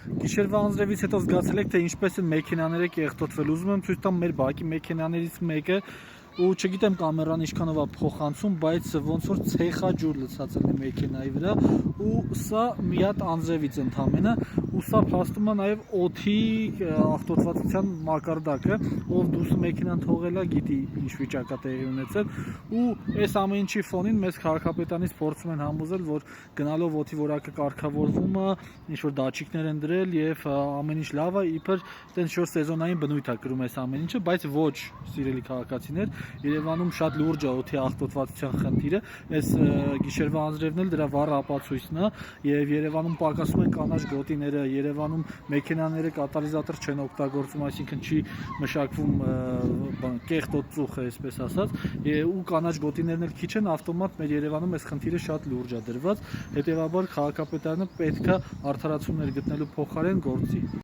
Գիշերվա անձրևից հետո զգացել եք, թե ինչպես են մեքենաները կեղտոտվել։ Ուզում եմ ցույց տամ մեր բակի մեքենաներից մեկը, ու չգիտեմ կամերան ինչքանով է փոխանցում, բայց ոնց որ ցեխաջուր լցածել է մեքենայի վրա, ու սա մի հատ անձրևից ընդամենը, ու սա փաստում է նաև օդի աղտոտվածության մակարդակը, ով դուրս մեքենան թողել է, գիտի ինչ վիճակ է տեղի ունեցել, ու այս ամեն ինչի ֆոնին մեզ քաղաքապետանից փորձում են համոզել, որ գնալով օդի որակը կարգավորվում է, ինչ որ դատչիկներ են դրել եւ ամեն ինչ լավ է, իբր այտենց շուտ սեզոնային բնույթ է կրում այս ամեն ինչը, բայց ոչ, սիրելի քաղաքացիներ, Երևանում շատ լուրջ է օդի աղտոտվածության խնդիրը, այս գիշերվա անձրևն էլ դրա վառ ապացույցն է, եւ Երևանում պակասում են կանաչ գոտիները, Երևանում մեքենաները կատալիզատոր չեն օգտագործում, այսինքն չի մշակվում կեղտոտ ծուխը, այսպես ասած, ու կանաչ գոտիներն էլ քիչ են, ավտոմատ մեր Երևանում այս խնդիրը շատ լուրջ է դրված, հետեւաբար քաղաքապետարանը պետք է արդարացումներ գտնելու փոխարեն գործի։